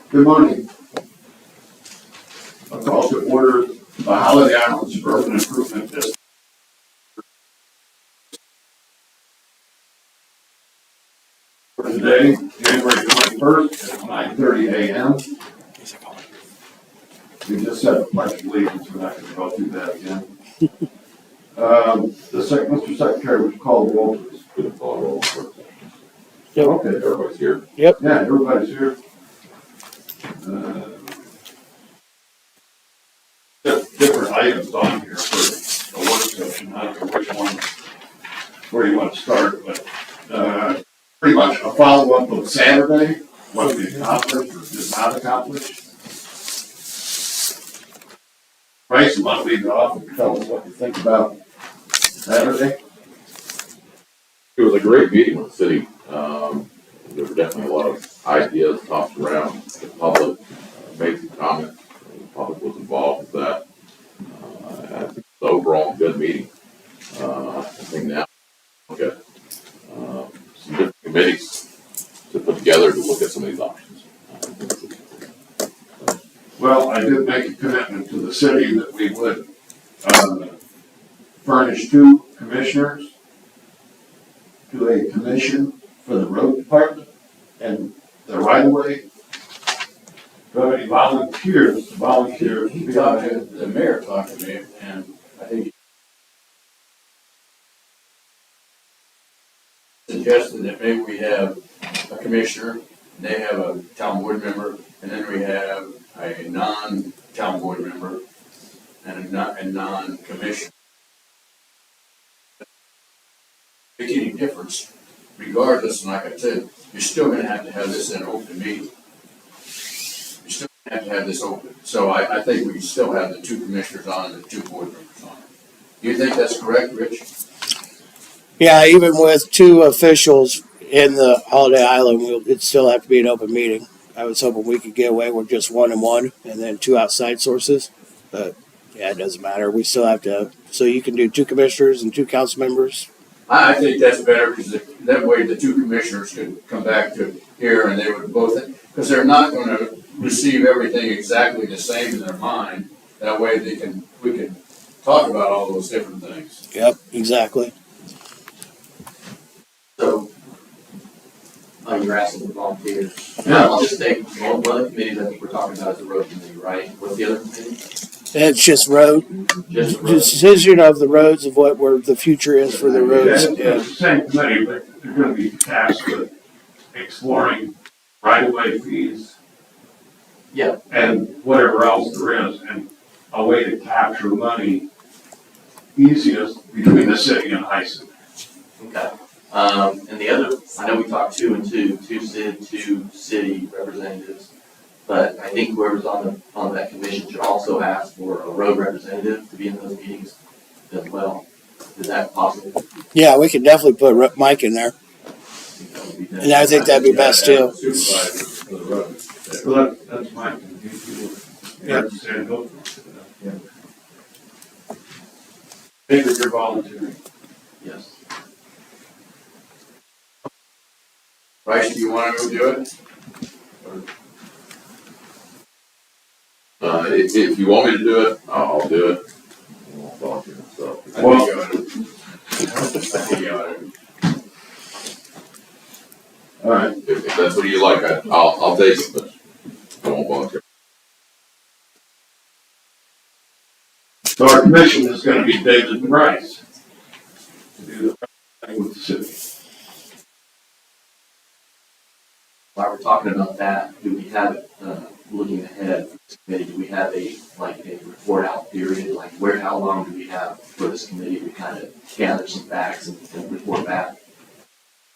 Good morning. I'll call to order the Holiday Island Suburban Improvement District. For today, January 21st at 9:30 a.m. We just said the pledge of allegiance. We're not going to go through that again. Mr. Secretary, would you call the roll, please? Yep. Okay. Everybody's here. Yep. Yeah, everybody's here. Different items on here for the work session. I don't know which one, where you want to start, but pretty much a follow-up of Saturday, what we accomplished or did not accomplish. Bryce, you want to lead it off and tell us what you think about Saturday? It was a great meeting with the city. There were definitely a lot of ideas tossed around. The public made some comments. The public was involved with that. I think it's overall a good meeting. I think now look at some different committees to put together to look at some of these options. Well, I did make a commitment to the city that we would furnish 2 commissioners to a commission for the road department and the right of way. Do you have any volunteers? He talked to, the mayor talked to me, and I think he suggested that maybe we have a commissioner, and they have a town board member, and then we have a non-town board member and a non-commissioner. Make any difference, regardless, and like I said, you're still gonna have to have this in an open meeting. You're still gonna have to have this open, so I think we can still have the 2 commissioners on and the 2 board members on. Do you think that's correct, Rich? Yeah, even with 2 officials in the Holiday Island, it'd still have to be an open meeting. I was hoping we could get away with just 1 and 1 and then 2 outside sources. But yeah, it doesn't matter. We still have to, so you can do 2 commissioners and 2 council members. I think that's better, because that way the 2 commissioners could come back to here and they would both, because they're not gonna receive everything exactly the same in their mind. That way we can talk about all those different things. Yep, exactly. So, you're asking for volunteers. Yeah. I'll just state, one of the committees I think we're talking about is the road committee, right? What's the other committee? It's just road, Just the road. decision of the roads of where the future is for the roads. It's the same committee, but they're going to be tasked with exploring right-of-way fees. Yeah. And whatever else there is, and a way to capture money easiest between the city and ISIC. Okay. And the other, I know we talked 2 and 2, 2 city representatives, but I think whoever's on that commission should also ask for a road representative to be in those meetings as well. Is that possible? Yeah, we could definitely put Mike in there. And I think that'd be best too. Supervisor for the road. Well, that's fine. Yeah. David, you're volunteering. Yes. Bryce, do you wanna go do it? If you want me to do it, I'll do it. I won't volunteer myself. Well- I think you ought to. All right. If that's what you like, I'll take it, but I won't volunteer. So our commission is going to be David and Bryce to do the thing with the city. While we're talking about that, do we have, looking ahead for this committee, do we have a report out period? Like how long do we have for this committee to kind of gather some facts and report back?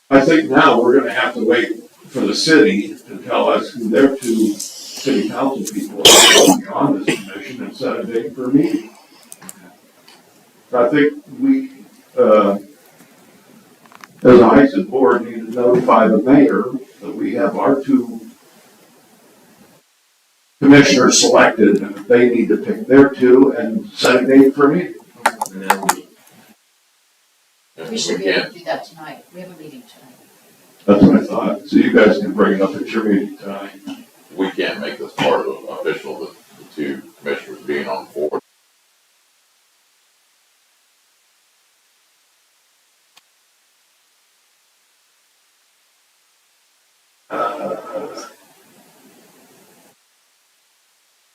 I think now we're going to have to wait for the city to tell us who their 2 city council people are going to be on this commission and set a date for a meeting. I think we, as a ISID board, need to notify the mayor that we have our 2 commissioners selected, and they need to pick their 2 and set a date for a meeting. And then We should be able to do that tonight. We have a meeting tonight. That's what I thought. So you guys can bring it up at your meeting tonight. We can't make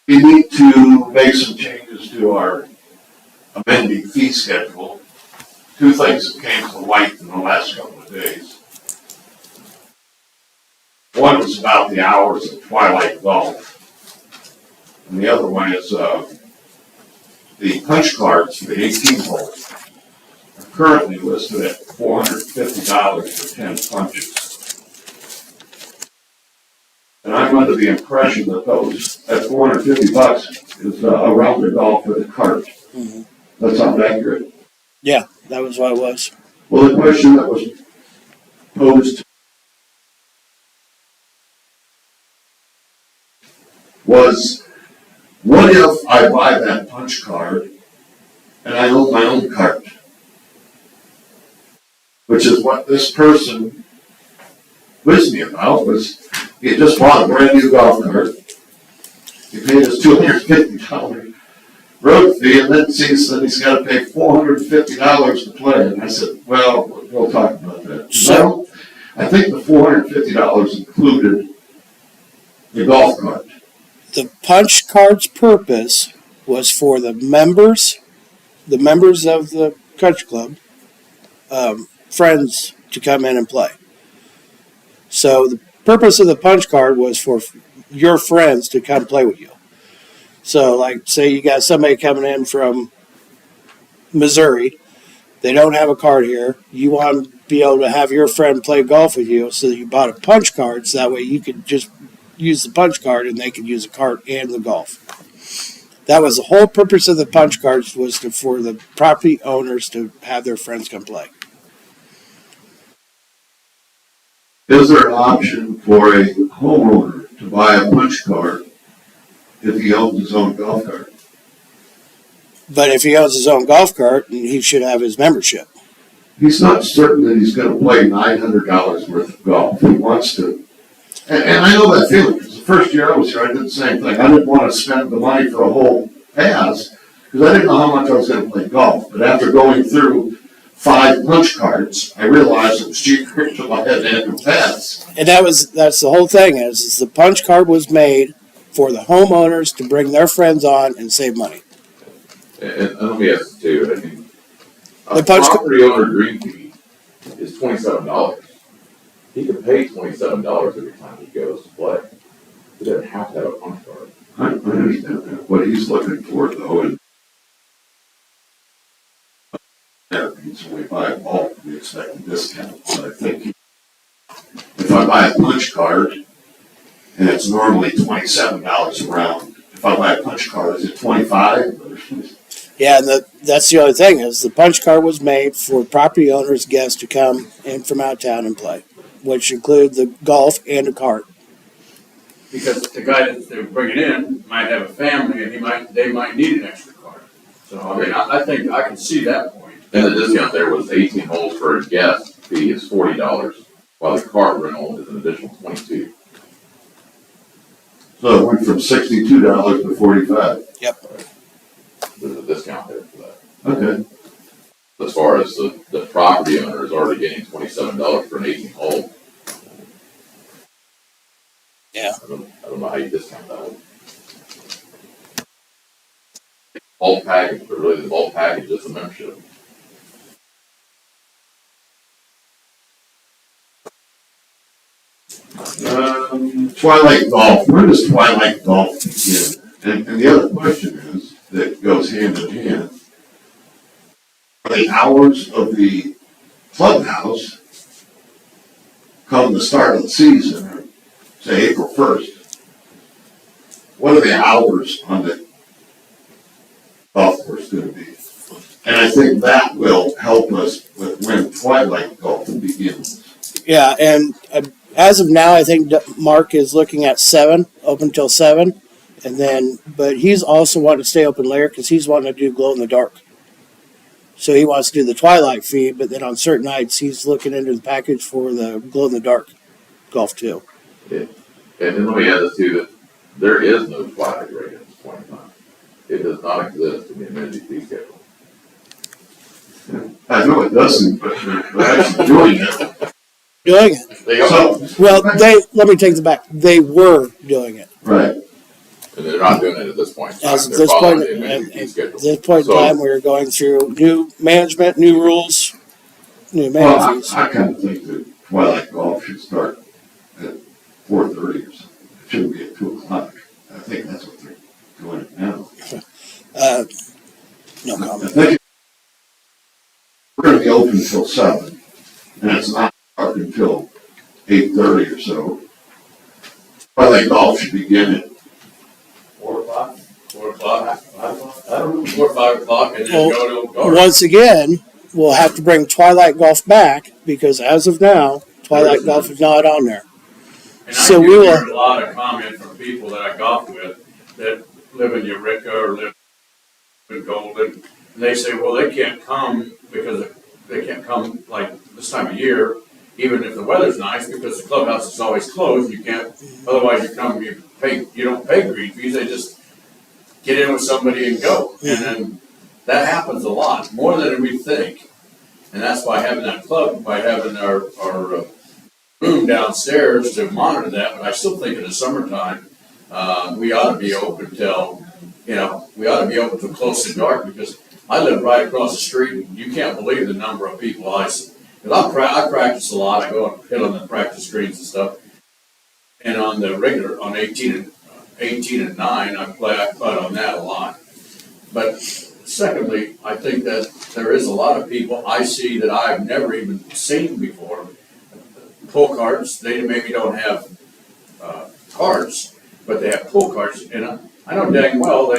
We need to make some changes to our amending fee schedule. Two things that came to light in the last couple of days. One was about the hours of twilight golf. And the other one is, the punch cards for the 18 holes are currently listed at $450 for 10 punches. And I'm under the impression that that $450 is a round of golf with a cart. Mhm. That sounds accurate. Yeah, that was what it was. Well, the question that was posed was, what if I buy that punch card and I own my own cart? Which is what this person quizzed me about, was he just bought a brand new golf cart. He paid his $250 road fee and then sees that he's got to pay $450 to play. And I said, well, we'll talk about that. So- I think the $450 included the golf cart. The punch card's purpose was for the members of the country club, friends to come in and play. So the purpose of the punch card was for your friends to come play with you. So, like, say you got somebody coming in from Missouri, they don't have a card here. You want to be able to have your friend play golf with you, so you bought a punch card, so that way you could just use the punch card and they could use the cart and the golf. That was the whole purpose of the punch cards, was for the property owners to have their friends come play. Is there an option for a homeowner to buy a punch card if he owns his own golf cart? But if he owns his own golf cart, he should have his membership. He's not certain that he's going to play $900 worth of golf. He wants to. And I know that feeling, because the first year I was here, I did the same thing. I didn't want to spend the money for a whole pass, because I didn't know how much I was going to play golf. But after going through 5 punch cards, I realized it was cheaper to buy an annual pass. And that's the whole thing is the punch card was made for the homeowners to bring their friends on and save money. And let me ask you too, I mean, The a punch property owner green fee is $27. He can pay $27 every time he goes to play. He doesn't have to have a punch card. I understand that. What he's looking for, though, is when we buy a ball, we expect a discount. But I think if I buy a punch card, and it's normally $27 a round, if I buy a punch card, is it $25? Yeah, and that's the other thing is the punch card was made for property owners, guests to come in from out of town and play, which include the golf and the cart. Because the guy that they're bringing in might have a family and they might need an extra card. So, I mean, I think I can see that point. And the discount there was 18 holes for a guest fee is $40, while the cart rental is an additional $22. So it went from $62 to $45. Yep. There's a discount there for that. Okay. As far as the property owner is already getting $27 for an 18 hole. Yeah. I don't know how you discount that one. Bulk package, but really the bulk package is a membership. Twilight golf. When does twilight golf begin? And the other question is, that goes hand in hand, are the hours of the clubhouse come the start of the season, or say April 1st? What are the hours on the golf course going to be? And I think that will help us with when twilight golf begins. Yeah, and as of now, I think Mark is looking at 7, open till 7. And then, but he's also wanting to stay open later because he's wanting to do glow in the dark. So he wants to do the twilight fee, but then on certain nights, he's looking into the package for the glow in the dark golf too. Yeah. And then let me add this too, that there is no twilight rate at this point in time. It does not exist in the amenity fee schedule. I know it doesn't, but they're actually doing it. doing it. They are, So, Well, let me take it back. They were doing it. right, and they're not doing it at this point in time. As of They're this following point, the amended fee schedule. at this point in So- time, we were going through new management, new rules, new well, man fees. I kind of think that Twilight Golf should start at 4:30 or something. It shouldn't be at 2 o'clock. I think that's what they're doing it now. No I comment. think we're gonna be open until 7, and it's not dark until 8:30 or so. Twilight Golf should begin at 4 o'clock, 4, 5 o'clock, and then go till dark. Once again, we'll have to bring Twilight Golf back because as of now, Twilight Golf is not on there. And So I we do will- hear a lot of comment from people that I golf with that live in Eureka or live in Golden. And they say, well, they can't come because they can't come like this time of year, even if the weather's nice, because the clubhouse is always closed. You can't, otherwise you come, you don't pay green fees. They just get in with somebody and go. And then that happens a lot, more than we think. And that's by having that club, by having our room downstairs to monitor that. But I still think in the summertime, we ought to be open till, we ought to be open till close to dark, because I live right across the street, and you can't believe the number of people I see. Because I practice a lot. I go and hit on the practice greens and stuff. And on the regular, on 18 and 9, I putt on that a lot. But secondly, I think that there is a lot of people I see that I've never even seen before. Pull carts, they maybe don't have carts, but they have pull carts. And I know dang well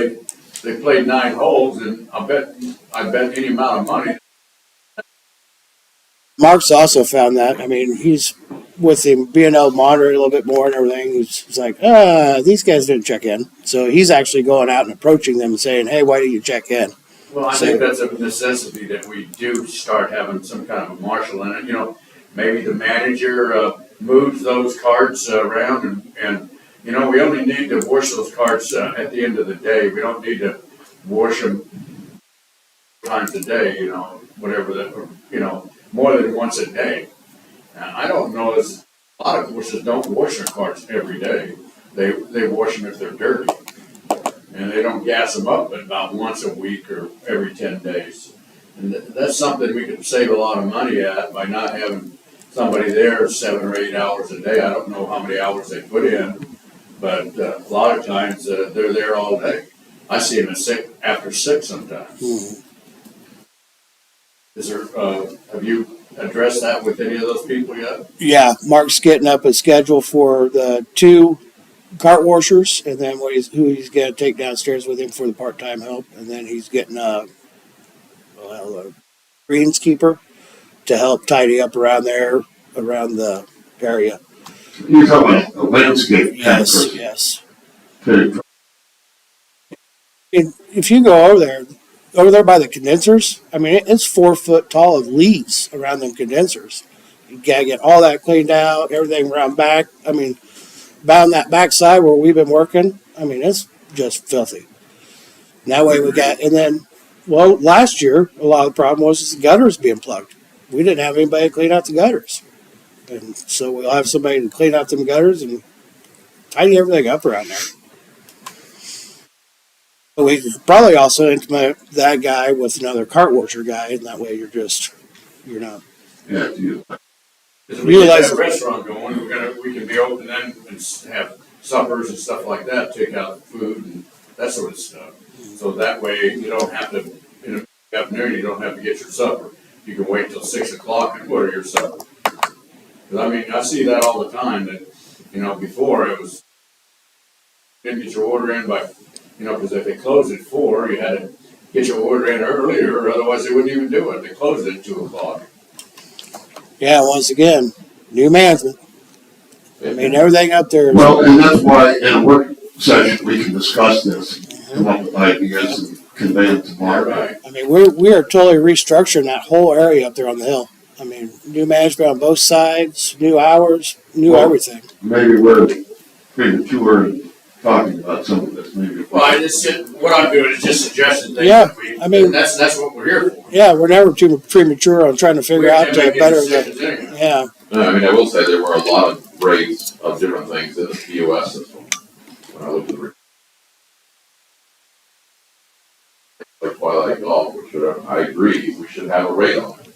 they played 9 holes, and I bet any amount of money. Mark's also found that. I mean, he's with him being able to monitor a little bit more and everything. He's like, these guys didn't check in. So he's actually going out and approaching them and saying, hey, why didn't you check in? Well, I think that's a necessity that we do start having some kind of a marshal in it. Maybe the manager moves those carts around, and we only need to wash those carts at the end of the day. We don't need to wash them times a day, whatever that, more than once a day. I don't know, a lot of courses don't wash their carts every day. They wash them if they're dirty. And they don't gas them up but about once a week or every 10 days. And that's something we could save a lot of money at by not having somebody there 7 or 8 hours a day. I don't know how many hours they put in, but a lot of times they're there all day. I see them after 6 sometimes. Mm-hmm. Is there, have you addressed that with any of those people yet? Yeah, Mark's getting up a schedule for the 2 cart washers, and then who he's going to take downstairs with him for the part-time help, and then he's getting a greenskeeper to help tidy up around the area. You're talking about a landscape kind of Yes, person. yes. To- If you go over there by the condensers, I mean, it's 4 foot tall of leaves around them condensers. You gotta get all that cleaned out, everything around back. I mean, down that back side where we've been working, I mean, it's just filthy. And that way last year, a lot of the problem was the gutters being plugged. We didn't have anybody to clean out the gutters. And so we'll have somebody to clean out them gutters and tidy everything up around there. But we could probably also implement that guy with another cart washer guy, and that way you're not. Yeah, you. Because if we get Realize- that restaurant going, we can be open then and have suppers and stuff like that, take out food and that sort of stuff. So that way you don't have to, in the afternoon, you don't have to get your supper. You can wait till 6 o'clock and order your supper. Because I mean, I see that all the time that, before it was, didn't get your order in by, because if they closed at 4, you had to get your order in earlier, or otherwise they wouldn't even do it. They closed at 2 o'clock. Yeah, once again, new management. I mean, everything up there. Well, and that's why in a work session, we can discuss this, come up with ideas and convey it to Mark. Right. I mean, we are totally restructuring that whole area up there on the hill. I mean, new management on both sides, new hours, new Well, everything. Maybe we're premature in talking about some of this, maybe. Well, what I'm doing is just suggesting things. Yeah, that we- I mean- and that's what we're here for. Yeah, we're never too premature on trying to figure We out can't make any better. decisions anyway. Yeah, I mean, I will say there were a lot of rates of different things in the POS system. When I looked at the like Twilight Golf, which I agree, we should have a rate on it.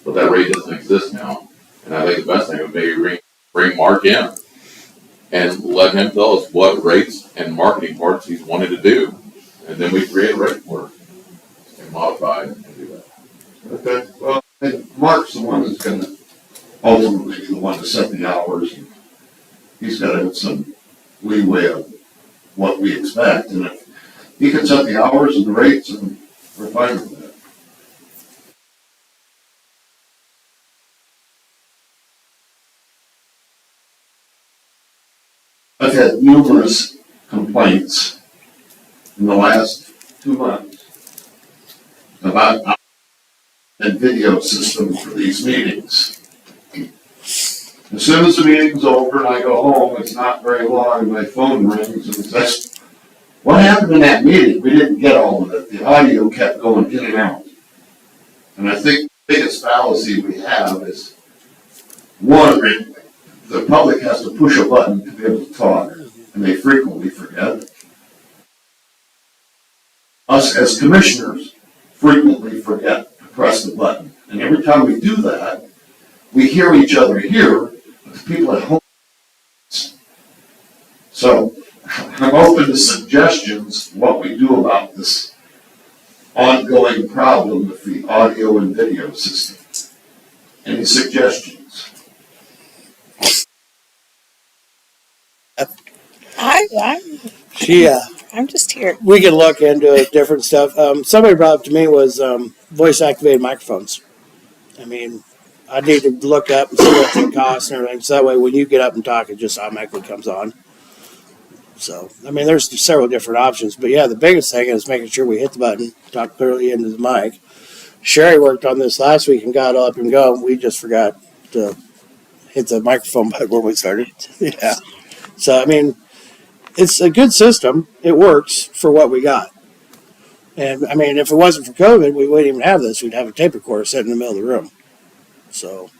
But that rate doesn't exist now. And I think the best thing would maybe bring Mark in and let him tell us what rates and marketing parts he's wanted to do. And then we create a rate for it and modify it and do that. Okay, well, I think Mark's the one that's gonna ultimately be the one to set the hours. And he's gotta have some leeway of what we expect, and if he can set the hours and the rates, and we're fine with that. I've had numerous complaints in the last 2 months about and video system for these meetings. As soon as the meeting's over and I go home, it's not very long, and my phone rings and says, "What happened in that meeting? We didn't get all of it. The audio kept going in and out." And I think the biggest fallacy we have is, one, the public has to push a button to be able to talk, and they frequently forget. Us as commissioners frequently forget to press the button. And every time we do that, we hear each other here, but the people at home. So I'm open to suggestions, what we do about this ongoing problem with the audio and video system. Any suggestions? I'm just here. We can look into different stuff. Somebody brought up to me was voice activated microphones. I mean, I need to look up and see what it costs and everything. So that way, when you get up and talk, it just automatically comes on. So, I mean, there's several different options. But yeah, the biggest thing is making sure we hit the button, talk clearly into the mic. Sherry worked on this last week and got up and go. We just forgot to hit the microphone button when we started. Yeah. So, I mean, it's a good system. It works for what we got. And, I mean, if it wasn't for COVID, we wouldn't even have this. We'd have a tape recorder sitting in the middle of the room. So,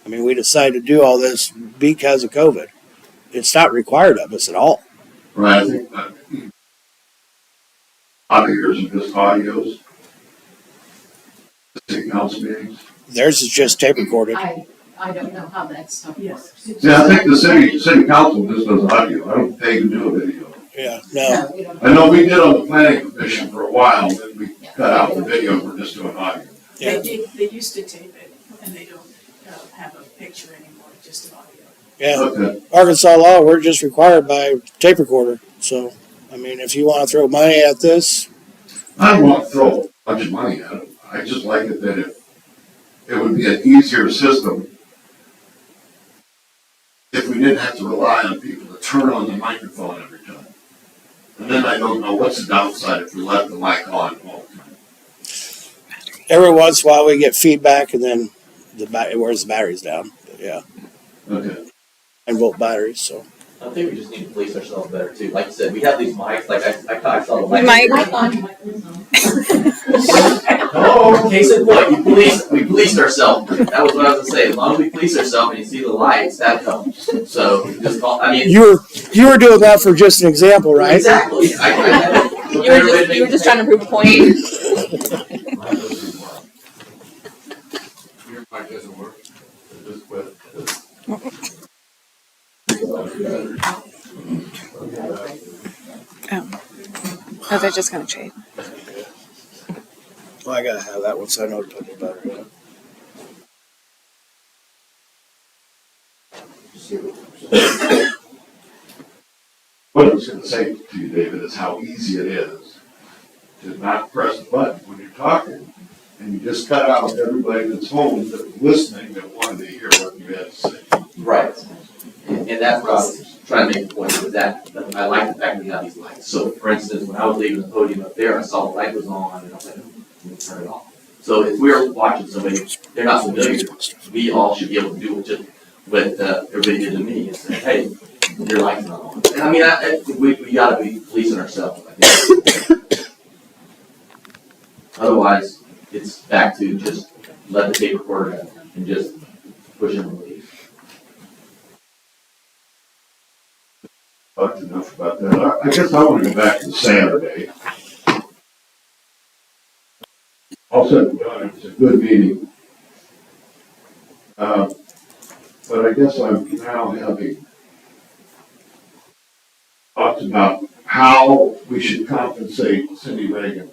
I mean, we decided to do all this because of COVID. It's not required of us at all. Right, I think that audios are just audios. The city council meetings. Theirs is just tape recorded. I don't know how that stuff works. Yeah, I think the city council just does audio. I don't think they can do a video. Yeah, no. We don't. I know we did on the planning commission for a while, then we cut out the video, we're just doing audio. Yeah. They used to tape it, and they don't have a picture anymore, just audio. Yeah. Okay, Arkansas law, we're just required by tape recorder. So, I mean, if you want to throw money at this, I don't want to throw a bunch of money at it. I just like it that it would be an easier system if we didn't have to rely on people to turn on the microphone every time. And then I don't know what's the downside if we let the mic on all the time. every once in a while we get feedback and then it wears the batteries down. But yeah, Okay. 9-volt batteries. So, I think we just need to police ourselves better too. Like you said, we have these mics, like I saw the We mic. Oh, case in point, we policed ourselves. That was what I was gonna say. As long as we police ourselves and you see the lights, that helps. So just call, I mean. you were doing that for just an example, right? Exactly. You were just trying to prove a point. Your mic doesn't work. It just quit. Oh, they're just gonna trade. Well, I gotta have that one so I know to put the battery in. What I was gonna say to you, David, is how easy it is to not press the button when you're talking, and you just cut out everybody that's home that was listening that wanted to hear what you had to say. Right. And that's what I was trying to make the point, is that I like the fact that we have these lights. So for instance, when I was leaving the podium up there, I saw the light was on and I was like, let me turn it off. So if we're watching somebody, they're not familiar, we all should be able to do what everybody did to me and say, hey, your light's not on. And I mean, we gotta be policing ourselves, I think. Otherwise, it's back to just let the tape recorder and just push and release. talked enough about that. I guess I want to go back to Saturday. All said and done, it was a good meeting. But I guess I'm now having thoughts about how we should compensate Cindy Reagan.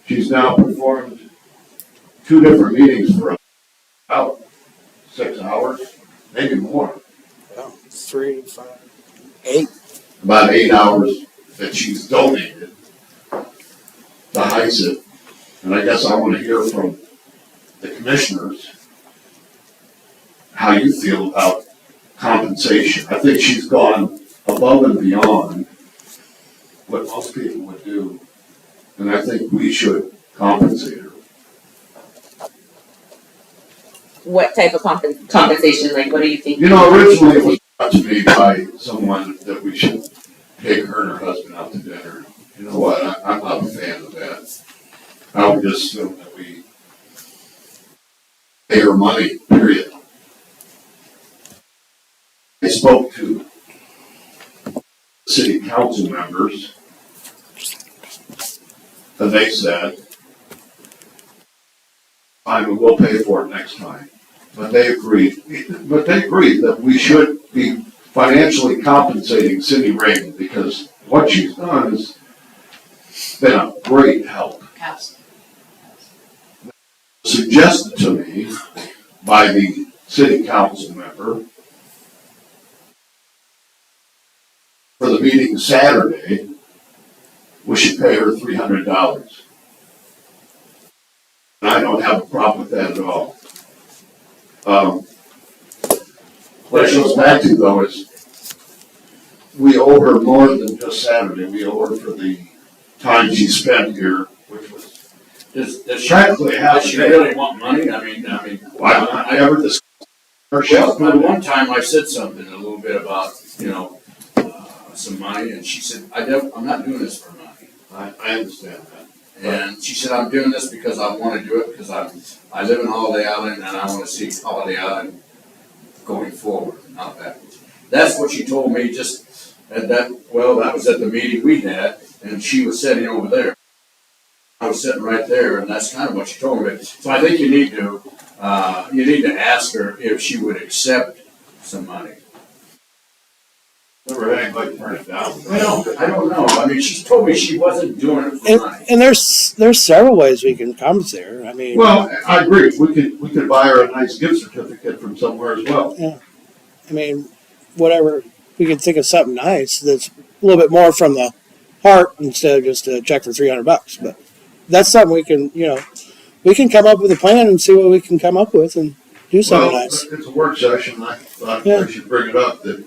She's now performed 2 different meetings for about 6 hours, maybe more. Well, 3 to 5, 8. About 8 hours that she's donated to HISIT. And I guess I want to hear from the commissioners how you feel about compensation. I think she's gone above and beyond what most people would do. And I think we should compensate her. What type of compensation, like, what do you think? You know, originally it was brought to me by someone that we should take her and her husband out to dinner. You know what, I'm not a fan of that. I would just assume that we pay her money, period. I spoke to city council members, and they said, fine, we'll pay for it next time. But they agreed that we should be financially compensating Cindy Reagan because what she's done has been a great help. Absolutely. Suggested to me by the city council member for the meeting Saturday, we should pay her $300. And I don't have a problem with that at all. What it goes back to though is we owe her more than just Saturday. We owe her for the time she spent here, which was Does she, practically half does a she day. really want money? I mean, Why not? I ever discussed her. well, at one time I said something a little bit about, some money, and she said, I'm not doing this for money. I understand that. And she said, I'm doing this because I want to do it, because I live in Holiday Island, and I want to see Holiday Island going forward, not backwards. That's what she told me just at that was at the meeting we had, and she was sitting over there. I was sitting right there, and that's kind of what she told me. So I think you need to ask her if she would accept some money. Never had anybody turn it down. I don't know. I mean, she told me she wasn't doing it for And, money. and there's several ways we can compensate her. I mean, Well, I agree. We could buy her a nice gift certificate from somewhere as well. whatever, we can think of something nice that's a little bit more from the heart instead of just a check for $300. But that's something we can, we can come up with a plan and see what we can come up with and do something Well, nice. it's a work session. I thought Yeah. I should bring it up that,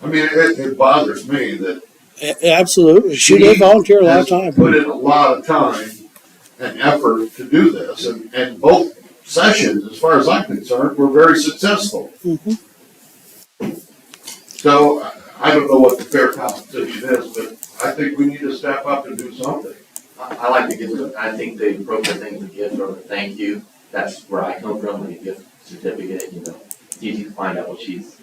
I mean, it bothers me that absolutely. She did volunteer a lot of has time. put in a lot of time and effort to do this, and both sessions, as far as I'm concerned, were very successful. Mhm. So I don't know what the fair compensation is, but I think we need to step up and do something. I like to give her, I think the appropriate thing to give her, thank you, that's where I come from, when you give a certificate, it's easy to find out what she's,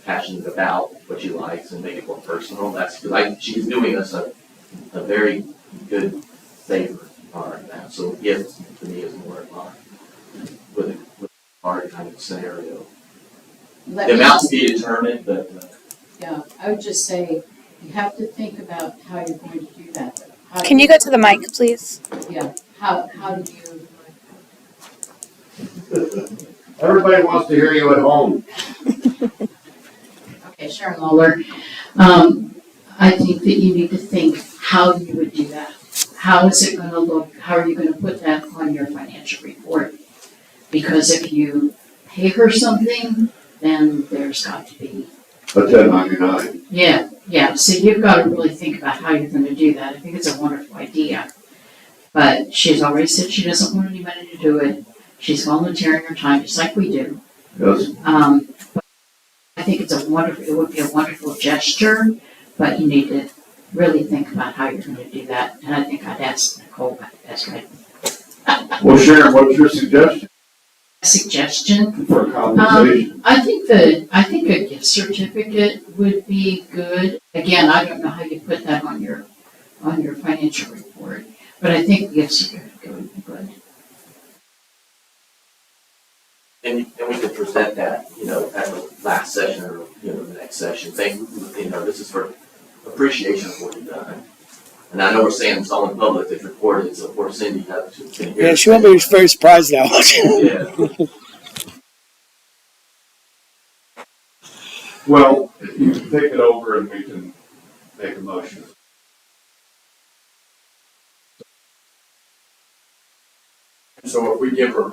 passionate about, what she likes, and make it more personal. That's because she's doing us a very good favor on that. So the gift to me is more with a hard kind of scenario. Let The me- amount to be determined, but Yeah, I would just say, you have to think about how you're going to do that. How do Can you go to the mic, please? Yeah, how do you, Everybody wants to hear you at home. okay, Sharon Lawler, I think that you need to think how you would do that. How is it gonna look, how are you gonna put that on your financial report? Because if you pay her something, then there's got to be, A 1099. yeah, so you've gotta really think about how you're gonna do that. I think it's a wonderful idea. But she's already said she doesn't want anybody to do it. She's volunteering her time, just like we do. Yes. But I think it would be a wonderful gesture, but you need to really think about how you're gonna do that. And I think I'd ask Nicole about that's right. Well, Sharon, what's your suggestion Suggestion, for compensation? I think a gift certificate would be good. Again, I don't know how you put that on your financial report, but I think the gift certificate would be good. And we could present that, you know, at the last session or, you know, the next session, saying, you know, this is for appreciation of what you've done. And I know we're saying it's all in public, it's recorded, so poor Cindy can hear. Yeah, she won't be very surprised now. Yeah. Well, you can take it over and we can make a motion. So if we give her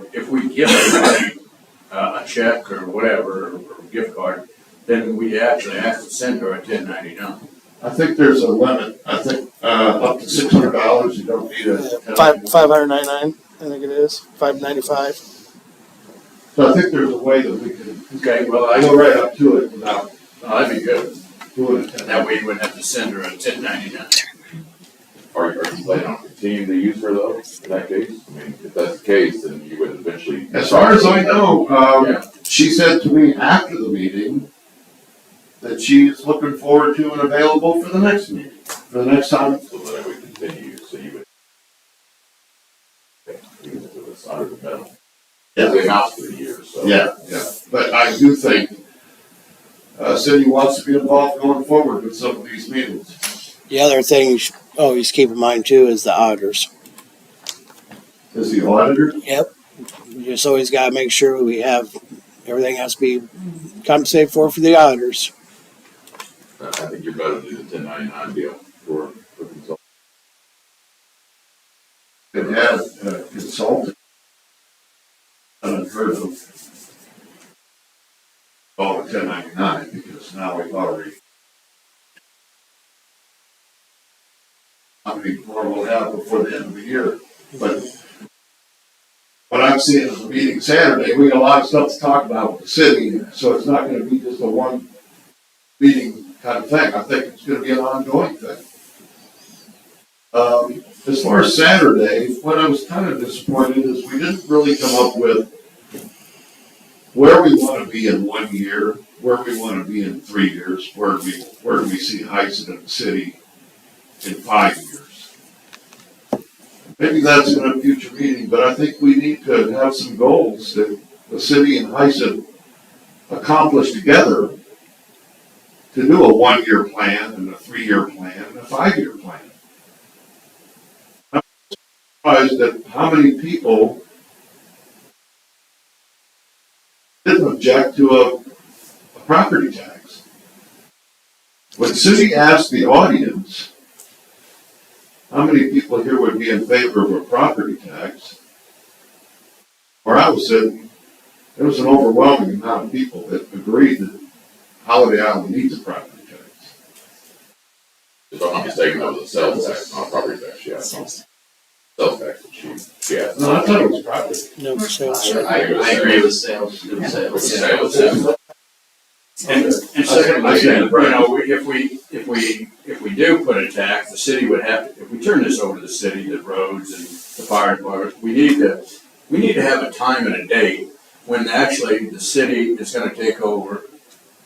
a check or whatever, or gift card, then we actually have to send her a 1099. I think there's a limit. I think, up to $600, you don't need a. $599, I think it is, $595. So I think there's a way that we can Okay, well, go right up to it without that'd be good. doing it. That way you wouldn't have to send her a 1099. Are you planning on continuing to use her though, in that case? I mean, if that's the case, then you would eventually. As far as I know, Yeah. she said to me after the meeting that she's looking forward to and available for the next meeting, for the next time. So that it would continue, so you would. Even if it was under the minimum. Yeah. The amount for the year, so. Yeah. But I do think, Cindy wants to be involved going forward with some of these meetings. The other thing you should always keep in mind too is the auditors. Is the auditor? Yep. You just always gotta make sure we have, everything has to be compensated for the auditors. I think you're better to do the 1099 deal for consulting. It had consulted. Unheard of. Oh, 1099, because now we've already. How many more we'll have before the end of the year, but what I'm seeing is a meeting Saturday, we got a lot of stuff to talk about with the city, so it's not gonna be just a one meeting kind of thing, I think it's gonna be an ongoing thing. As far as Saturday, what I was kind of disappointed is we didn't really come up with where we want to be in 1 year, where we want to be in 3 years, where do we see Heisen in the city in 5 years. Maybe that's in a future meeting, but I think we need to have some goals that the city and Heisen accomplish together to do a 1 year plan and a 3 year plan and a 5 year plan. I'm surprised at how many people didn't object to a property tax. When city asked the audience, how many people here would be in favor of a property tax? Where I was sitting, there was an overwhelming amount of people that agreed that Holiday Island needs a property tax. If I'm not mistaken, that was a sales tax, not a property tax, yeah. Sales tax, yeah. No, I thought it was property. No sales. I agree with sales, do sales. Sales. And secondly, you know, if we do put a tax, the city would have to, if we turn this over to the city, the roads and the fire department, we need to have a time and a date when actually the city is gonna take over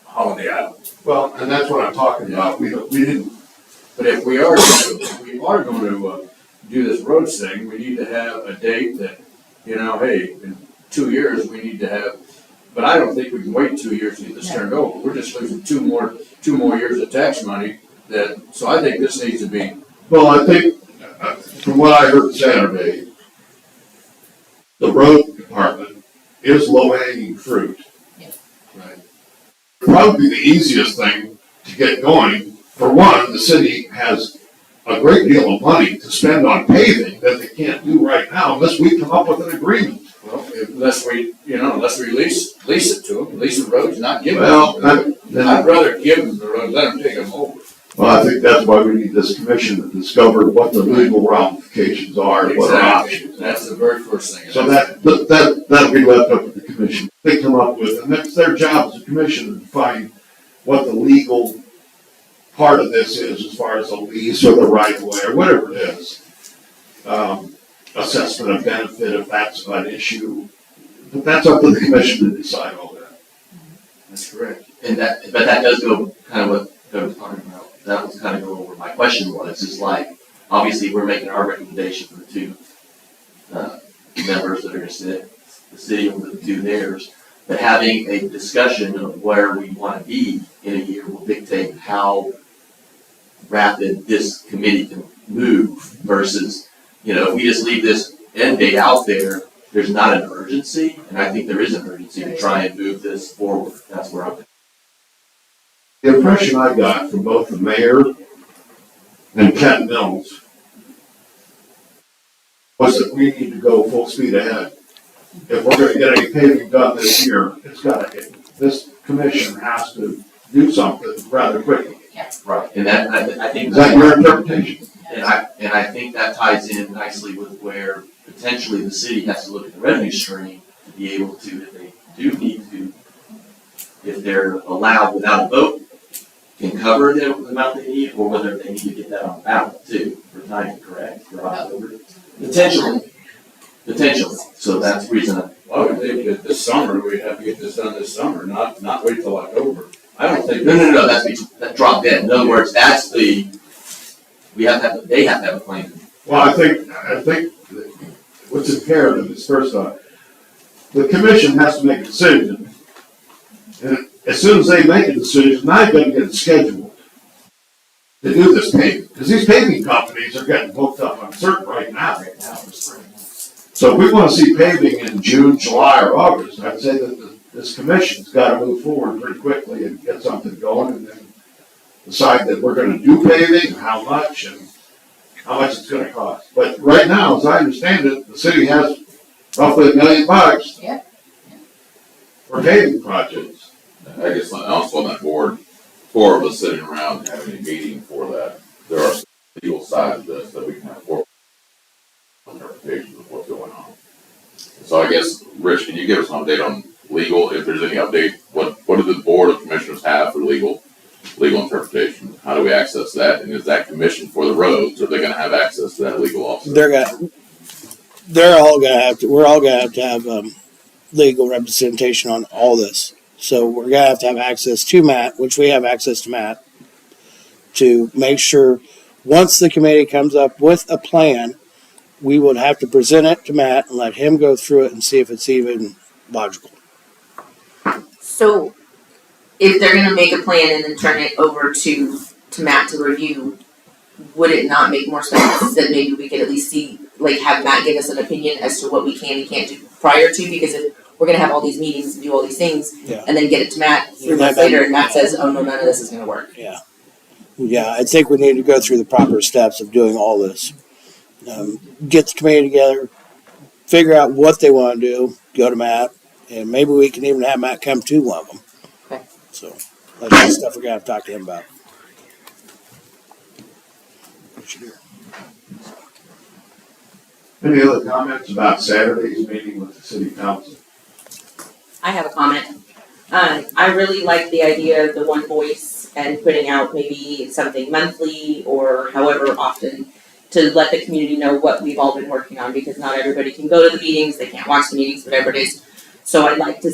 Holiday Island. Well, and that's what I'm talking about. We didn't. But if we are going to do this roads thing, we need to have a date that, you know, hey, in 2 years, we need to have, but I don't think we can wait 2 years to get this turned over. We're just losing two more years of tax money so I think this needs to be. Well, I think, from what I heard Saturday, the road department is low-hanging fruit. Right. Probably the easiest thing to get going. For one, the city has a great deal of money to spend on paving that they can't do right now unless we come up with an agreement. Well, unless we lease it to them, lease the roads, not give them. Well, I'd rather give them the road, let them take them over. I think that's why we need this commission to discover what the legal ramifications are, and what our options. That's the very first thing. So that'll be left up to the commission. They come up with, and that's their job as a commission to find what the legal part of this is as far as a lease or the right of way or whatever it is. Assessment of benefit if that's an issue. But that's up to the commission to decide all that. That's correct. but that does go kind of what Doug was talking about. That was kind of go over my question was, is like, obviously, we're making our recommendation for the two members that are gonna sit, the city will do theirs. But having a discussion of where we wanna be in a year will dictate how rapid this committee can move versus, if we just leave this end date out there, there's not an urgency, and I think there is an urgency to try and move this forward. That's where I'm. The impression I got from both the mayor and Kent Mills was that we need to go full speed ahead. If we're gonna get any paving done this year, this commission has to do something rather quickly. Right. And that, I think. Is that your interpretation? And I think that ties in nicely with where potentially the city has to look at the revenue stream to be able to, if they do need to, if they're allowed without a vote, can cover the amount they need, or whether they need to get that on ballot too, for timing, correct? For October. Potentially. So that's the reason I would think that this summer, we'd have to get this done this summer, not wait till October. I don't think. No, that dropped dead. In other words, that's they have to have a plan. Well, I think that what's imperative is, first off, the commission has to make a decision. And as soon as they make a decision, now you've got to get it scheduled to do this paving. Because these paving companies are getting booked up on certain right now. So if we want to see paving in June, July, or August, I'd say that this commission's got to move forward pretty quickly and get something going, and then decide that we're going to do paving, how much, and how much it's going to cost. But right now, as I understand it, the city has roughly $1 million Yeah. for paving projects. I guess also on that board, 4 of us sitting around having a meeting for that. There are some legal sides of this that we can have 4 interpretations of what's going on. So I guess, Rich, can you give us an update on legal, if there's any update? What do the board of commissioners have for legal interpretation? How do we access that? And is that commission for the roads? Are they gonna have access to that legal also? We're all gonna have to have legal representation on all this. So we're gonna have access to Matt, which we have access to Matt, to make sure once the committee comes up with a plan, we would have to present it to Matt and let him go through it and see if it's even logical. So, if they're gonna make a plan and then turn it over to Matt to review, would it not make more sense that maybe we could at least see, like, have Matt give us an opinion as to what we can and can't do prior to? Because if we're gonna have all these meetings and do all these things, and then get it to Matt 3 months later, and Matt says, oh no, none of this is gonna work. Yeah, I think we need to go through the proper steps of doing all this. Get the committee together, figure out what they want to do, go to Matt, and maybe we can even have Matt come to one of them. Okay. So that's the stuff we're gonna have to talk to him about. Any other comments about Saturday's meeting with the city council? I have a comment. I really like the idea of the one voice and putting out maybe something monthly or however often to let the community know what we've all been working on, because not everybody can go to the meetings, they can't watch the meetings, whatever it is. So I'd like to,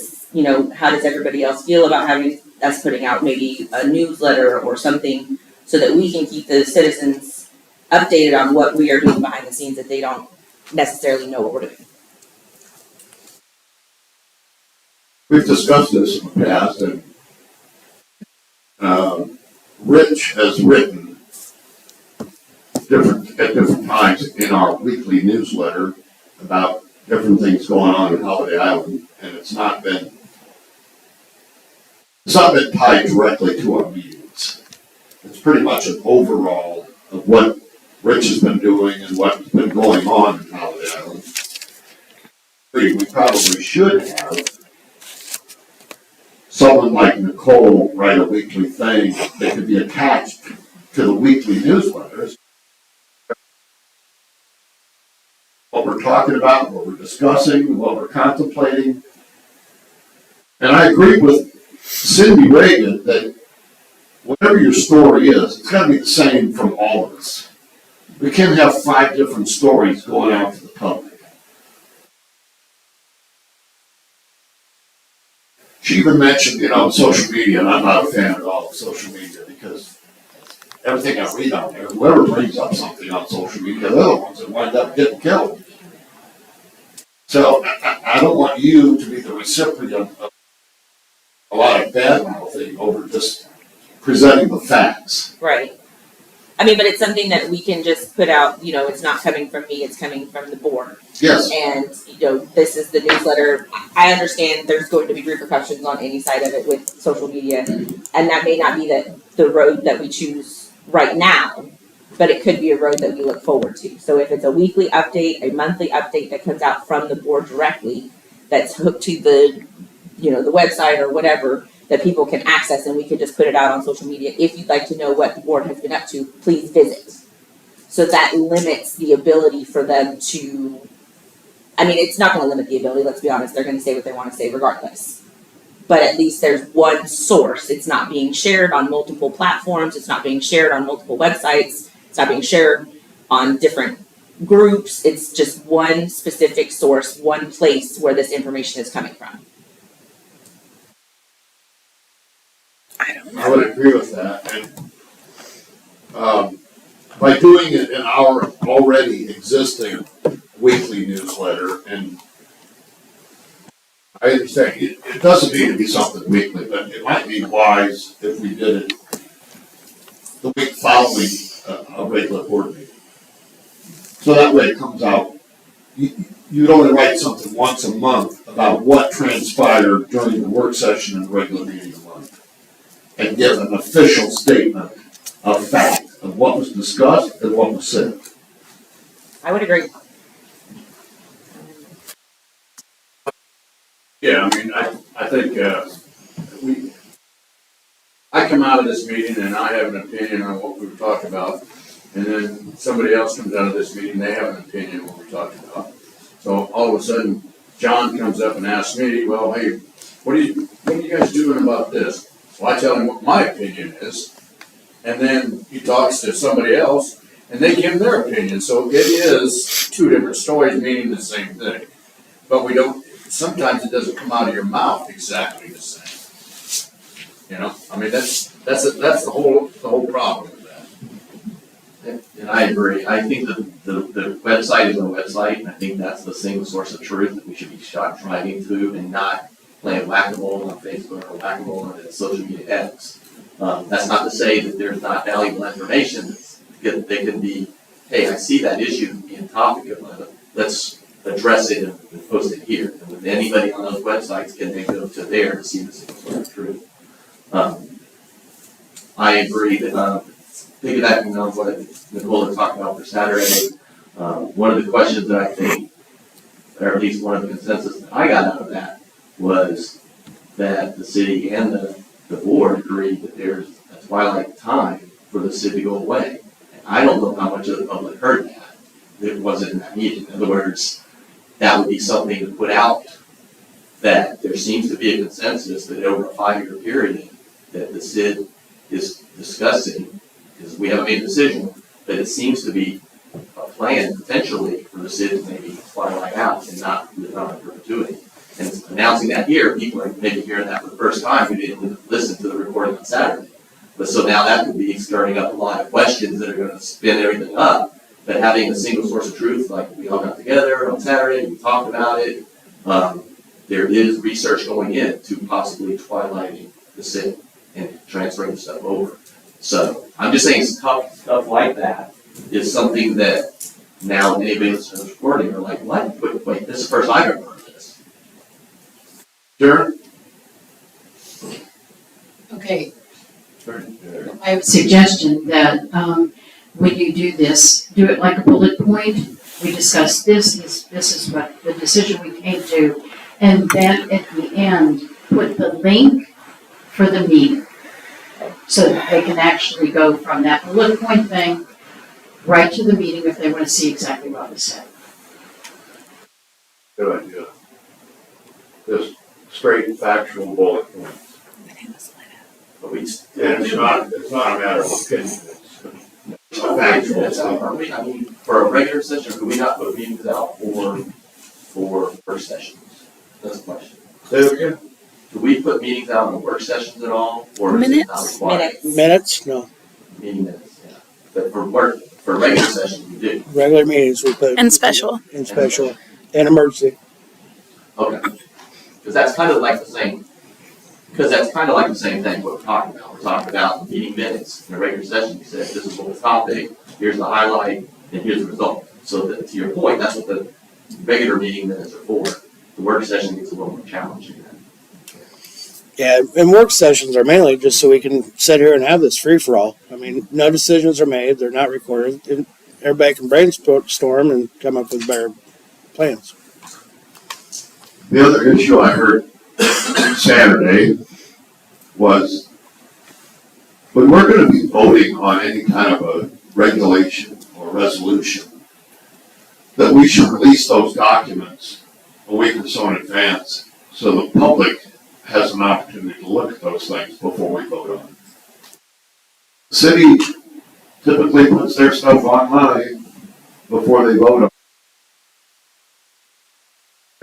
how does everybody else feel about having us putting out maybe a newsletter or something so that we can keep the citizens updated on what we are doing behind the scenes if they don't necessarily know what we're doing. We've discussed this in the past, and Rich has written at different times in our weekly newsletter about different things going on in Holiday Island, and it's not been tied directly to our meetings. It's pretty much an overall of what Rich has been doing and what's been going on in Holiday Island. We probably should have someone like Nicole write a weekly thing that could be attached to the weekly newsletters. What we're talking about, what we're discussing, what we're contemplating. And I agree with Cindy Reagan that whatever your story is, it's got to be the same from all of us. We can't have 5 different stories going out to the public. She even mentioned, social media, and I'm not a fan at all of social media because everything I read on there, whoever brings up something on social media, they're the ones that wind up getting killed. So I don't want you to be the recipient of a lot of bad mouthing over just presenting the facts. Right. I mean, but it's something that we can just put out, it's not coming from me, it's coming from the board. Yes. And, this is the newsletter. I understand there's going to be repercussions on any side of it with social media. And that may not be the road that we choose right now, but it could be a road that we look forward to. So if it's a weekly update, a monthly update that comes out from the board directly, that's hooked to the website or whatever, that people can access, and we could just put it out on social media. If you'd like to know what the board has been up to, please visit. So that limits the ability for them to, it's not gonna limit the ability, let's be honest, they're gonna say what they wanna say regardless. But at least there's one source, it's not being shared on multiple platforms, it's not being shared on multiple websites, it's not being shared on different groups, it's just one specific source, one place where this information is coming from. I would agree with that, and by doing it in our already existing weekly newsletter, and I understand it doesn't need to be something weekly, but it might be wise if we did it the week following a regular board meeting. So that way it comes out, you'd only write something once a month about what transpired during the work session and the regular meeting a month, and give an official statement of fact of what was discussed and what was said. I would agree. Yeah, I think, I come out of this meeting and I have an opinion on what we've talked about, and then somebody else comes out of this meeting, they have an opinion on what we talked about. So all of a sudden, John comes up and asks me, well, hey, what are you guys doing about this? Well, I tell him what my opinion is, and then he talks to somebody else, and they give their opinion. So it is two different stories meaning the same thing. But sometimes it doesn't come out of your mouth exactly the same. That's the whole problem with that. And I agree. I think that the website is a website, and I think that's the single source of truth that we should be striving to, and not playing whack-a-mole on Facebook or whack-a-mole on social media X. That's not to say that there's not valuable information that can be, hey, I see that issue being a topic of let's address it and post it here. And with anybody on those websites can then go to there to see the single source of truth. I agree that piggybacking on what Nicole had talked about for Saturday, one of the questions that I think, or at least one of the consensus that I got out of that, was that the city and the board agreed that there's a twilight time for the city to go away. And I don't know how much of the public heard that. It wasn't in that meeting. In other words, that would be something to put out, that there seems to be a consensus that over a 5-year period that the CID is discussing, because we haven't made a decision, but it seems to be a plan potentially for the CID to maybe twilight out and not live on in perpetuity. And announcing that here, people are maybe hearing that for the first time who didn't listen to the recording on Saturday. But so now that could be stirring up a lot of questions that are going to spin everything up. But having a single source of truth, like we all got together on Saturday, we talked about it, there is research going into possibly twilighting the city and transferring the stuff over. So I'm just saying stuff like that is something that now anybody listening to this recording are like, what? Wait, this is the first I've ever heard of this. Sure. Okay. I have a suggestion that when you do this, do it like a bullet point. We discussed this is what the decision we came to, and then at the end, put the link for the meeting so that they can actually go from that bullet point thing right to the meeting if they want to see exactly what was said. Good idea. Just straight factual bullet points. But we And it's not a matter of opinion, it's factual. Are we, for a regular session, could we not put meetings out for first sessions? That's the question. Say it again? do we put meetings out on work sessions at all, or is it not Minutes? required? Minutes? No. Meeting minutes, yeah. But for regular sessions, we do. Regular meetings we put. And special. In special. And emergency. Okay. Because that's kind of like the same, thing what we're talking about. We're talking about meeting minutes in a regular session. You said, this is what the topic, here's the highlight, and here's the result. So that, to your point, that's what the regular meeting minutes are for. The work session gets a little more challenging then. Yeah, and work sessions are mainly just so we can sit here and have this free-for-all. I mean, no decisions are made, they're not recorded, and everybody can brainstorm and come up with better plans. The other issue I heard Saturday was when we're gonna be voting on any kind of a regulation or resolution, that we should release those documents a week or so in advance so the public has an opportunity to look at those things before we vote on it. The city typically puts their stuff online before they vote on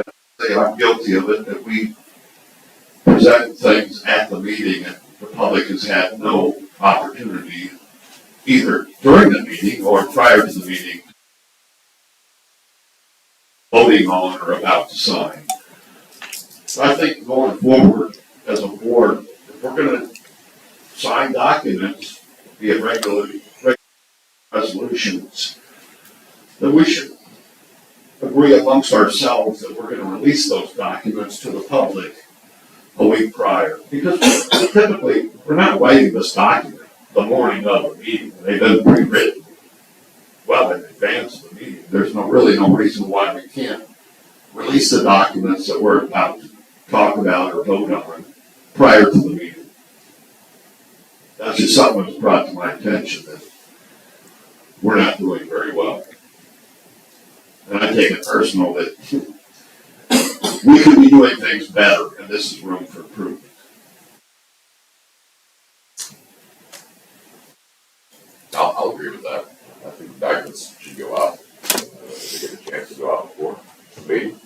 it. They are guilty of it, that we present things at the meeting and the public has had no opportunity either during the meeting or prior to the meeting voting on or about to sign. So I think going forward as a board, if we're gonna sign documents, be it regular resolutions, then we should agree amongst ourselves that we're gonna release those documents to the public a week prior. Because typically, we're not writing this document the morning of the meeting. They've been pre-written well in advance of the meeting. There's really no reason why we can't release the documents that we're about to talk about or vote on prior to the meeting. That's just something that was brought to my attention that we're not doing very well. And I take it personal that we could be doing things better, and this is room for improvement. I'll agree with that. I think documents should go out. They get a chance to go out before the meeting.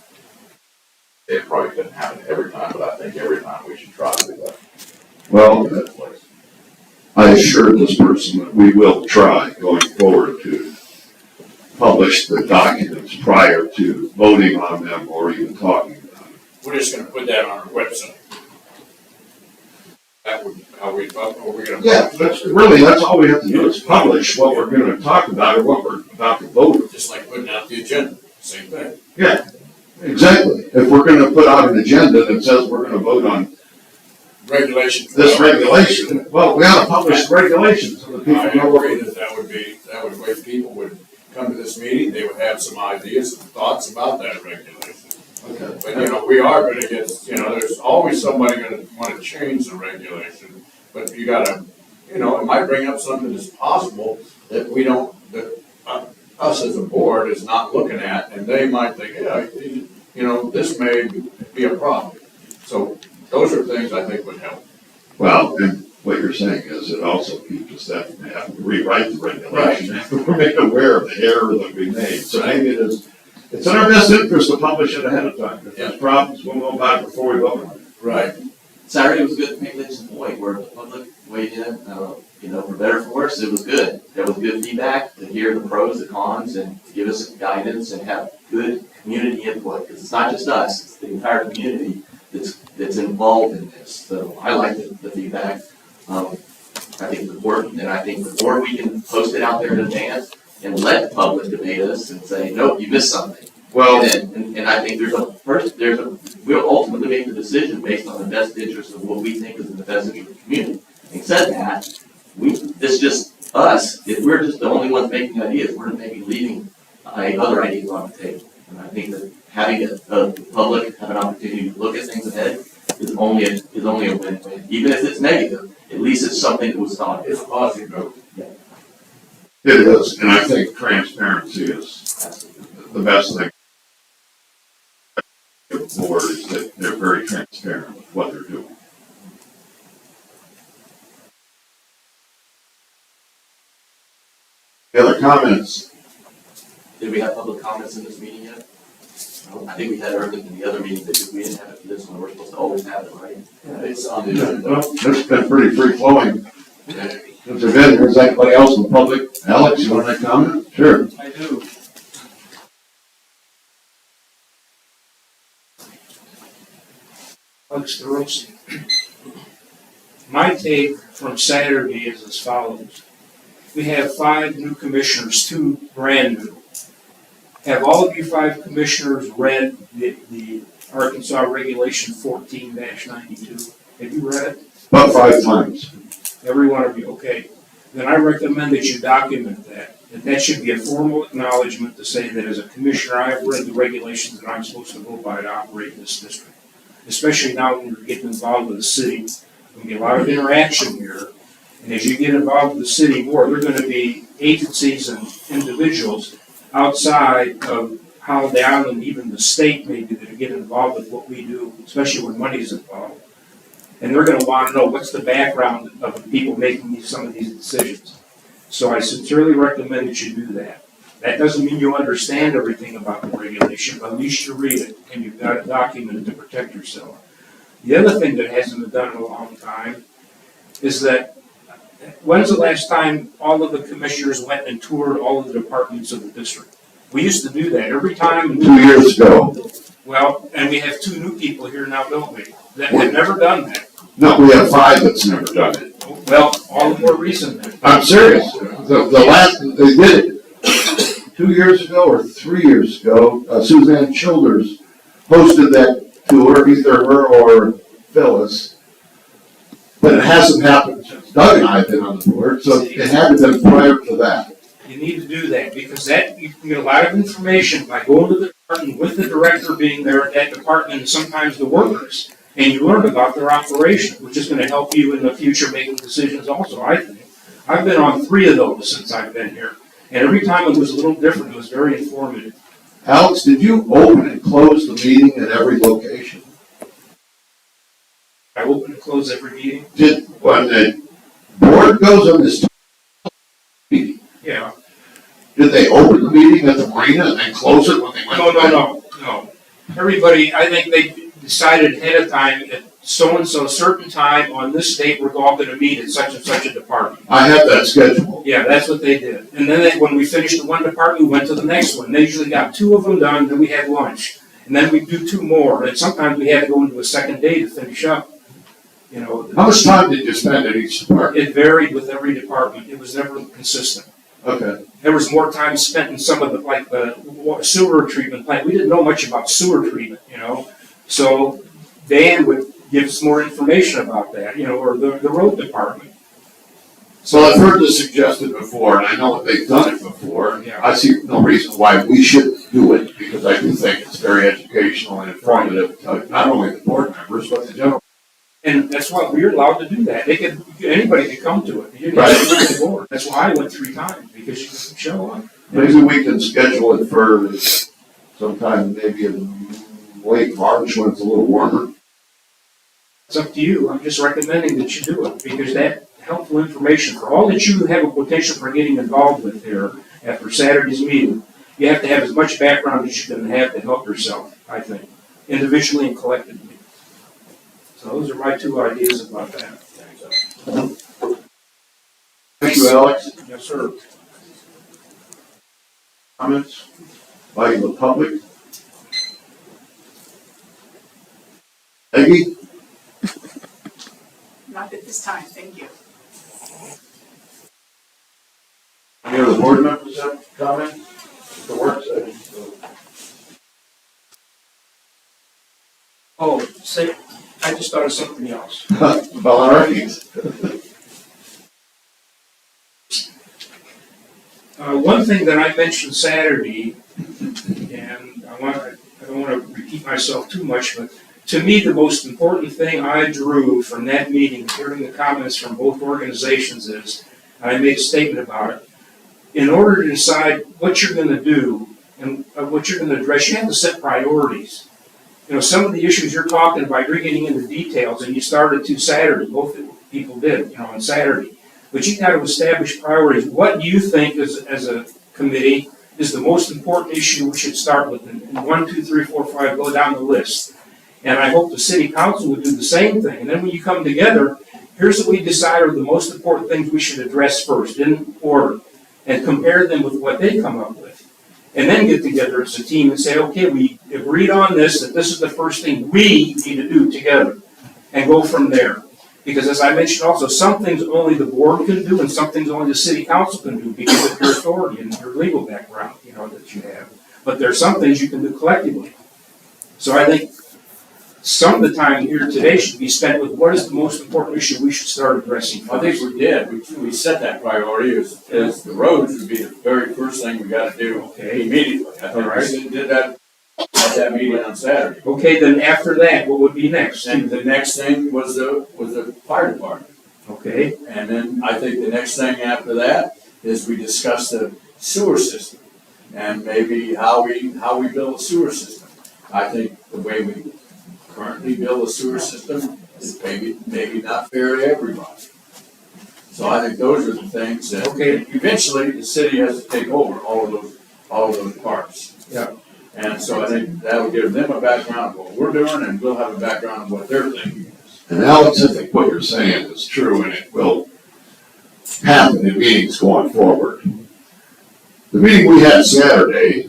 It probably couldn't happen every time, but I think every time we should try to do that. Well, In that place. I assured this person that we will try going forward to publish the documents prior to voting on them or even talking about them. We're just gonna put that on our website. That would, how we vote, or we're gonna. Yeah, that's all we have to do is publish what we're gonna talk about or what we're about to vote on. Just like putting out the agenda, same thing. Yeah, exactly. If we're gonna put out an agenda that says we're gonna vote on Regulation. this regulation, well, we ought to publish the regulations so that people I know what agree that would way people would come to this meeting, they would have some ideas and thoughts about that regulation. Okay. But, we are gonna get, there's always somebody gonna wanna change the regulation, but you gotta, it might bring up something that's possible that we don't, that us as a board is not looking at, and they might think, yeah, this may be a problem. So those are things I think would help. Well, and what you're saying is it also keeps us from having to rewrite the regulation. We're made aware of the error that we made. So maybe it's in our best interest to publish it ahead of time. If there's problems, we'll know about it before we vote on it. Right. Saturday was good, maybe that's the point where the public weighed in, for better or for worse, it was good. There was good feedback to hear the pros, the cons, and to give us guidance and have good community input. Because it's not just us, it's the entire community that's involved in this. So I like the feedback. I think it's important, and I think the more we can post it out there in advance and let the public debate us and say, nope, you missed something. Well, And I think we'll ultimately make the decision based on the best interest of what we think is in the best interest of the community. Having said that, this just us, if we're just the only ones making ideas, we're maybe leaving other ideas on the table. And I think that having the public have an opportunity to look at things ahead is only a win-win. Even if it's negative, at least it's something that was thought of. It's a positive note. it is, and I think transparency is the best thing. The board is that they're very transparent with what they're doing. Any other comments? Did we have public comments in this meeting yet? I think we had everything in the other meeting, but if we didn't have it for this one, we're supposed to always have it, right? It's on the Yeah, agenda. well, that's been pretty free flowing. Since there's been, there's anybody else in the public? Alex, you want to comment? Sure. I do. Alex DeRosa. My take from Saturday is as follows. We have 5 new commissioners, 2 brand new. Have all of you 5 commissioners read the Arkansas Regulation 14-92? Have you read it? About 5 times. Every one of you, okay. Then I recommend that you document that. That should be a formal acknowledgement to say that as a commissioner, I have read the regulations that I'm supposed to go by to operate in this district. Especially now when you're getting involved with the city. There's going to be a lot of interaction here. And as you get involved with the city more, there are going to be agencies and individuals outside of how the island, even the state maybe, that get involved with what we do, especially when money is involved. And they're going to want to know what's the background of the people making some of these decisions. So I sincerely recommend that you do that. That doesn't mean you understand everything about the regulation, but at least you read it and you've got it documented to protect yourself. The other thing that hasn't been done in a long time is that when's the last time all of the commissioners went and toured all of the departments of the district? We used to do that every time. 2 years ago. Well, and we have 2 new people here now, don't we? That have never done that. No, we have 5 that's never done it. Well, all the more reason then. I'm serious. The last, they did it 2 years ago or 3 years ago. Suzanne Childers hosted that tour, either her or Phyllis. But it hasn't happened since Doug and I have been on the board, so it had to have been prior to that. You need to do that because that you can get a lot of information by going to the department with the director being there at that department and sometimes the workers. And you learn about their operation, which is going to help you in the future making decisions also, I think. I've been on 3 of those since I've been here. And every time it was a little different. It was very informative. Alex, did you open and close the meeting at every location? I open and close every meeting. Did, when the board goes on this meeting, Yeah. did they open the meeting at the marina and then close it when they went? No. Everybody, I think they decided ahead of time at so-and-so certain time on this date, we're all going to meet at such and such a department. I have that scheduled. Yeah, that's what they did. And then when we finished the one department, we went to the next one. They usually got 2 of them done, then we had lunch. And then we do 2 more. And sometimes we had to go into a second day to finish up. You know, How much time did you spend at each department? it varied with every department. It was never consistent. Okay. There was more time spent in some of the, like the sewer treatment plant. We didn't know much about sewer treatment, you know. So Dan would give us more information about that, you know, or the road department. So I've heard this suggested before, and I know that they've done it before. Yeah. I see no reason why we shouldn't do it, because I do think it's very educational and informative to not only the board members, but the general. And that's why we're allowed to do that. Anybody could come to it. You didn't Right. have to go to the board. That's why I went 3 times, because you can show up. Maybe we can schedule it for sometime maybe in late March when it's a little warmer. It's up to you. I'm just recommending that you do it, because that helpful information for all that you have a potential for getting involved with here after Saturday's meeting, you have to have as much background as you can have to help yourself, I think, individually and collectively. So those are my 2 ideas about that. Thank you, Alex. Yes, sir. Comments by the public? Peggy? Not at this time, thank you. Any other board members have comments? The work session. Oh, say, I just thought of something else. Ballarikes. One thing that I mentioned Saturday, and I don't want to repeat myself too much, but to me, the most important thing I drew from that meeting, hearing the comments from both organizations is, and I made a statement about it, in order to decide what you're going to do and what you're going to address, you have to set priorities. You know, some of the issues you're talking about, you're getting into details, and you started to Saturday, both people did, you know, on Saturday. But you got to establish priorities. What do you think as a committee is the most important issue we should start with, and 1, 2, 3, 4, 5, go down the list. And I hope the city council would do the same thing, and then when you come together, here's what we decide are the most important things we should address first, in order, and compare them with what they come up with. And then get together as a team and say, okay, we agreed on this, that this is the first thing we need to do together, and go from there. Because as I mentioned also, some things only the board can do, and some things only the city council can do because of your authority and your legal background, that you have. But there are some things you can do collectively. So I think some of the time here today should be spent with what is the most important issue we should start addressing I first. think we did, we set that priority as the roads would be the very first thing we gotta do Okay. immediately. I think we did that at that meeting on Saturday. Okay, then after that, what would be next? And the next thing was the fire department. Okay, And then I think the next thing after that is we discuss the sewer system and maybe how we build a sewer system. I think the way we currently build a sewer system is maybe not fair to everybody. So I think those are the things that Okay. eventually the city has to take over all of those parts. Yeah. And so I think that will give them a background of what we're doing, and we'll have a background of what they're thinking. And Alex, I think what you're saying is true, and it will happen in meetings going forward. The meeting we had Saturday,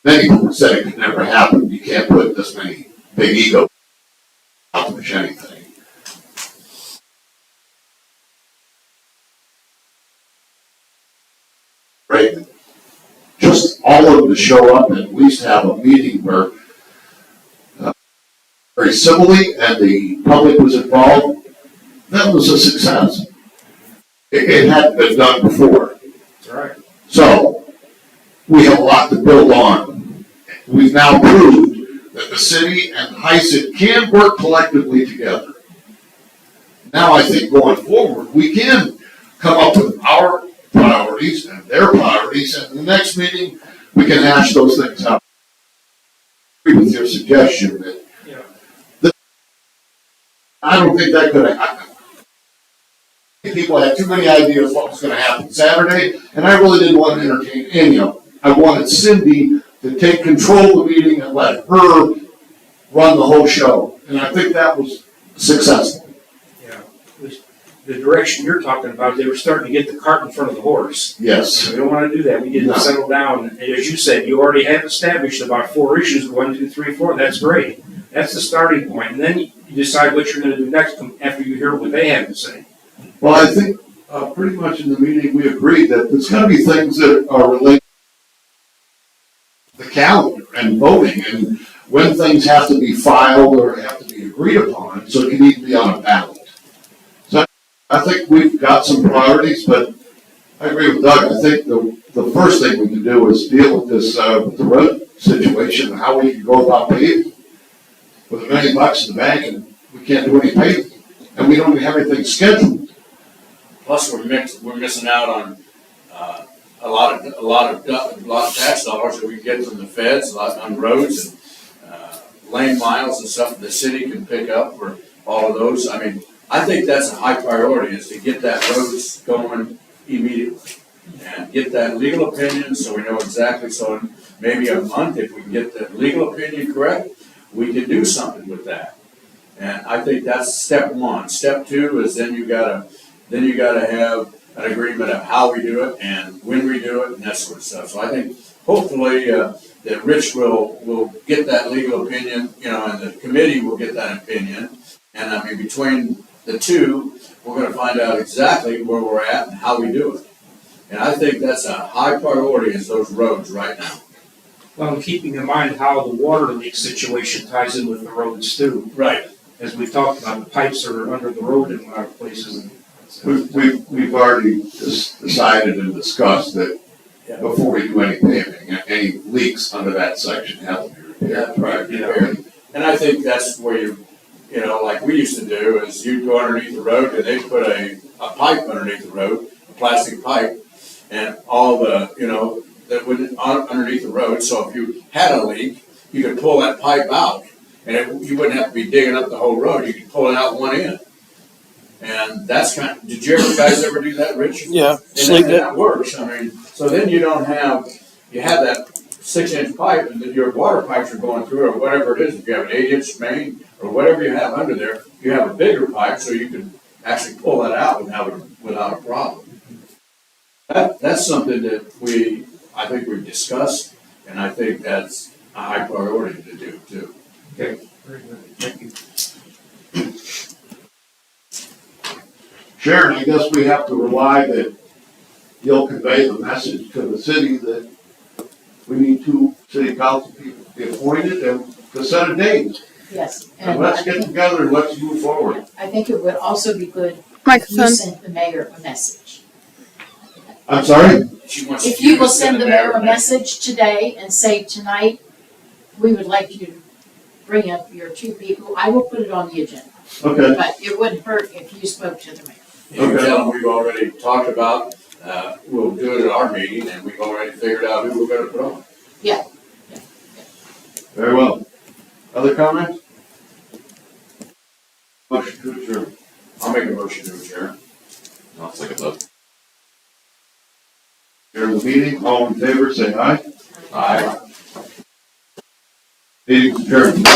many people said it could never happen. You can't put this many big egos to accomplish anything. Right? Just all of them to show up and at least have a meeting where very civilly and the public was involved, that was a success. It hadn't been done before. that's right. So, we have a lot to build on. We've now proved that the city and HICID can work collectively together. Now I think going forward, we can come up with our priorities and their priorities, and in the next meeting, we can hash those things out. I agree with your suggestion that I don't think that could happen. People had too many ideas what was gonna happen Saturday, and I really didn't want to entertain any of them. I wanted Cindy to take control of the meeting and let her run the whole show, and I think that was successful. Yeah. The direction you're talking about, they were starting to get the cart in front of the horse. Yes. We don't want to do that. We need No. to settle down. And as you said, you already have established about 4 issues, 1, 2, 3, 4. That's great. That's the starting point. And then you decide what you're going to do next after you hear what they have to say. Well, I think, pretty much in the meeting, we agreed that there's gonna be things that are related to the calendar and voting, and when things have to be filed or have to be agreed upon, so it can even be on a ballot. So I think we've got some priorities, but I agree with Doug. I think the first thing we can do is deal with this, with the road situation, and how we can go about paving. With $1 million in the bank, and we can't do any paving, and we don't even have anything scheduled. Plus, we're missing out on, a lot of tax dollars that we get from the feds, a lot on roads and, lane miles and stuff that the city can pick up for all of those. I mean, I think that's a high priority, is to get that roads going immediately. And get that legal opinion so we know exactly, so in maybe a month, if we can get the legal opinion correct, we can do something with that. And I think that's step one. Step two is then you gotta have an agreement of how we do it and when we do it and that sort of stuff. So I think hopefully, that Rich will get that legal opinion, and the committee will get that opinion. And I mean, between the two, we're gonna find out exactly where we're at and how we do it. And I think that's a high priority, is those roads right now. Well, and keeping in mind how the water leak situation ties in with the roads too. Right. As we've talked about, the pipes are under the road in a lot of places. We've already decided and discussed that before we do any paving, any leaks under that section have to be repaired. Right. And I think that's where like we used to do, is you'd go underneath the road and they'd put a pipe underneath the road, a plastic pipe, and all the, that went underneath the road. So if you had a leak, you could pull that pipe out, and you wouldn't have to be digging up the whole road. You could pull it out one end. And that's did you guys ever do that, Rich? Yeah, And that works. I mean, So then you don't have, you have that 6-inch pipe and then your water pipes are going through or whatever it is. If you have an 8-inch main or whatever you have under there, you have a bigger pipe so you can actually pull that out without a problem. That's something that I think we've discussed, and I think that's a high priority to do too. Okay, very good, thank you. Sharon, I guess we have to rely that you'll convey the message to the city that we need 2 city council people to be appointed and to set a date. Yes. And let's get together and let's move forward. I think it would also be good if you Microphone. sent the mayor a message. I'm sorry? She wants If you to will send the mayor a a message today and say tonight, we would like you to bring up your 2 people, I will put it on the agenda. Okay, But it wouldn't hurt if you spoke to the mayor. You can tell them we've already talked about, we'll do it at our meeting and we've already figured out who we're gonna put on. very well. Other comments? Motion to adjourn. I'll make a motion to adjourn. I'll second that. During the meeting, all in favor, say aye. Aye. Meeting's adjourned.